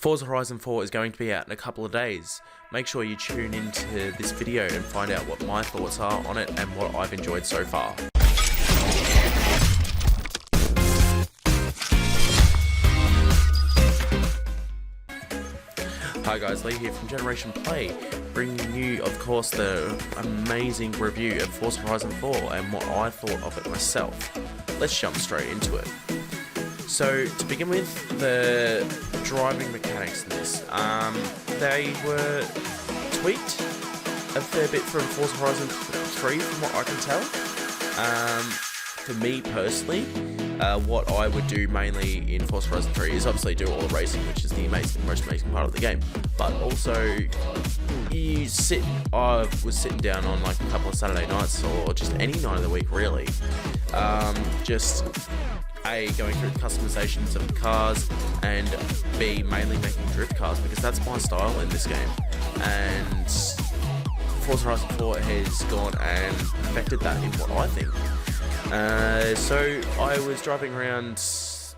Forza Horizon 4 is going to be out in a couple of days. Make sure you tune into this video and find out what my thoughts are on it and what I've enjoyed so far. Hi guys, Lee here from Generation Play, bringing you, of course, the amazing review of Forza Horizon 4 and what I thought of it myself. Let's jump straight into it. So, to begin with, the driving mechanics in this, they were tweaked a fair bit from Forza Horizon 3 from what I can tell. For me personally, what I would do mainly in Forza Horizon 3 is obviously do all the racing, which is the most amazing part of the game. But also, I was sitting down on like a couple of Saturday nights, or just any night of the week really, going through the customizations of the cars, and B, mainly making drift cars, because that's my style in this game. And Forza Horizon 4 has gone and perfected that in what I think. So I was driving around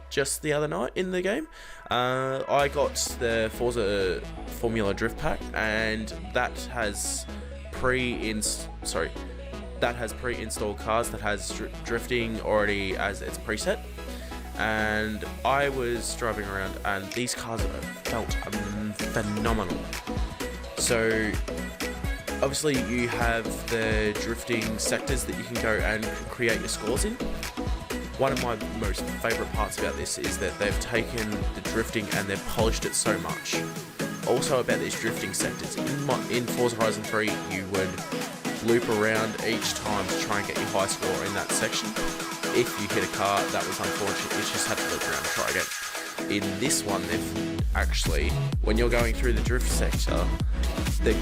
just the other night in the game. I got the Forza Formula Drift Pack, and that has pre-installed cars that has drifting already as its preset. And I was driving around, and these cars felt phenomenal. So obviously you have the drifting sectors that you can go and create your scores in. One of my most favourite parts about this is that they've taken the drifting and they've polished it so much. Also about these drifting sectors, in Forza Horizon 3 you would loop around each time to try and get your high score in that section. If you hit a car, that was unfortunate, you just had to loop around and try again. In this one, they've actually, when you're going through the drift sector, the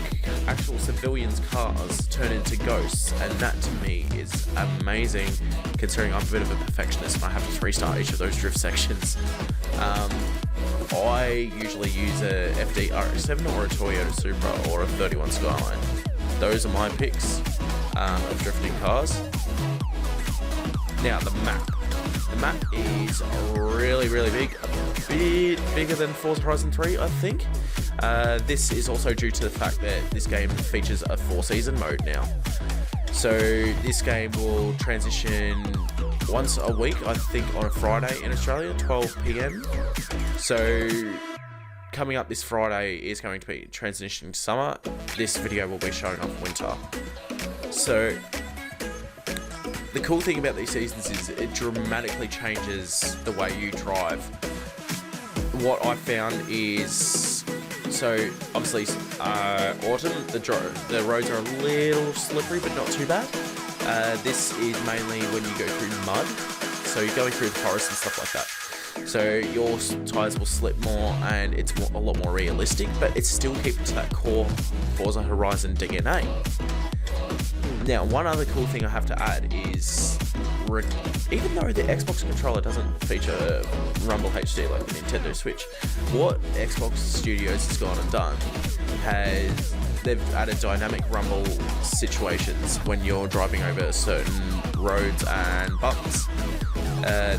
actual civilians' cars turn into ghosts, and that to me is amazing, considering I'm a bit of a perfectionist and I have to restart each of those drift sections. I usually use a FD RX-7 or a Toyota Supra or a 31 Skyline. Those are my picks of drifting cars. Now, the map. The map is really big. A bit bigger than Forza Horizon 3, I think. This is also due to the fact that this game features a 4-season mode now. So this game will transition once a week, I think on a Friday in Australia, 12 PM. So coming up this Friday is going to be transitioning to summer. This video will be showing off winter. So the cool thing about these seasons is it dramatically changes the way you drive. What I found is, so obviously autumn, the roads are a little slippery but not too bad. This is mainly when you go through mud, so you're going through the forest and stuff like that. So your tyres will slip more and it's a lot more realistic, but it's still keeping to that core Forza Horizon DNA. Now, one other cool thing I have to add is, even though the Xbox controller doesn't feature Rumble HD like the Nintendo Switch, what Xbox Studios has gone and done they've added dynamic rumble situations when you're driving over certain roads and bumps.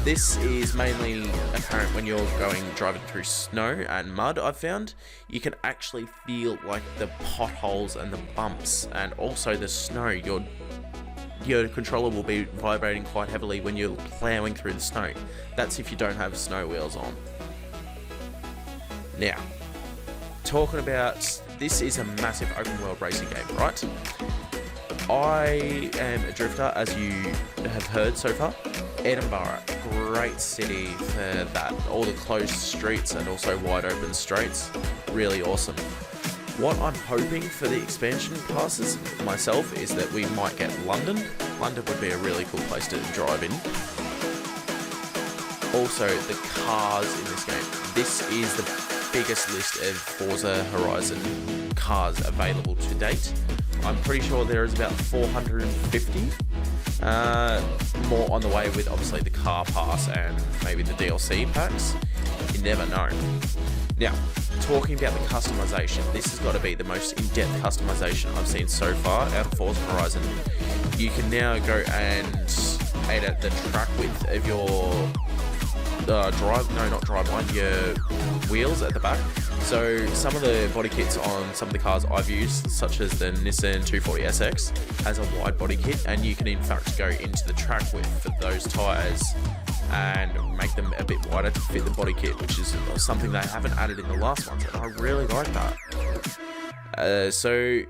This is mainly apparent when you're driving through snow and mud. I've found you can actually feel like the potholes and the bumps, and also the snow. Your controller will be vibrating quite heavily when you're plowing through the snow. That's if you don't have snow wheels on. Now, talking about, this is a massive open world racing game, right? I am a drifter, as you have heard so far. Edinburgh, great city for that. All the closed streets and also wide open straights. Really awesome. What I'm hoping for the expansion passes myself is that we might get London. London would be a really cool place to drive in. Also, the cars in this game. This is the biggest list of Forza Horizon cars available to date. I'm pretty sure there is about 450. More on the way with obviously the car pass and maybe the DLC packs. You never know. Now, talking about the customization, this has got to be the most in-depth customization I've seen so far out of Forza Horizon. You can now go and edit the track width of your your wheels at the back. So some of the body kits on some of the cars I've used, such as the Nissan 240SX, has a wide body kit, and you can in fact go into the track width for those tyres and make them a bit wider to fit the body kit, which is something they haven't added in the last ones, and I really like that. So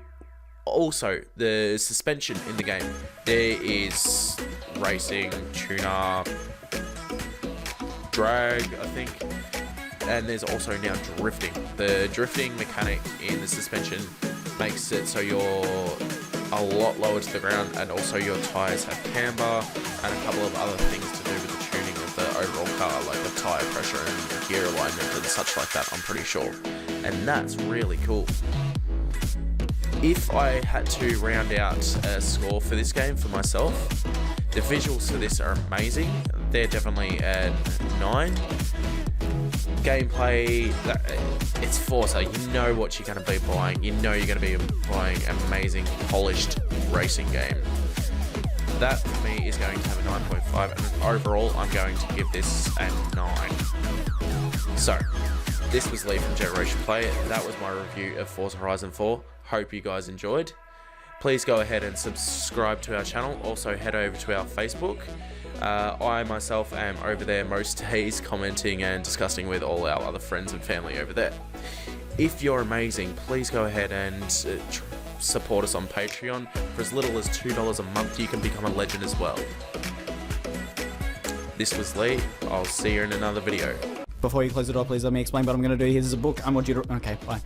also the suspension in the game, there is racing, tuner, drag, I think, and there's also now drifting. The drifting mechanic in the suspension makes it so you're a lot lower to the ground, and also your tyres have camber and a couple of other things to do with the tuning of the overall car, like the tyre pressure and gear alignment and such like that, I'm pretty sure. And that's really cool. If I had to round out a score for this game for myself, the visuals for this are amazing. They're definitely a 9. Gameplay, it's Forza, you know what you're going to be buying. You know you're going to be buying an amazing, polished racing game. That, for me, is going to have a 9.5, and overall, I'm going to give this a 9. So, this was Lee from Generation Play. That was my review of Forza Horizon 4. Hope you guys enjoyed. Please go ahead and subscribe to our channel. Also, head over to our Facebook. I myself am over there most days, commenting and discussing with all our other friends and family over there. If you're amazing, please go ahead and support us on Patreon. For as little as $2 a month, you can become a legend as well. This was Lee. I'll see you in another video. Before you close the door, please let me explain what I'm going to do. Here's a book. I want you to... Okay, bye.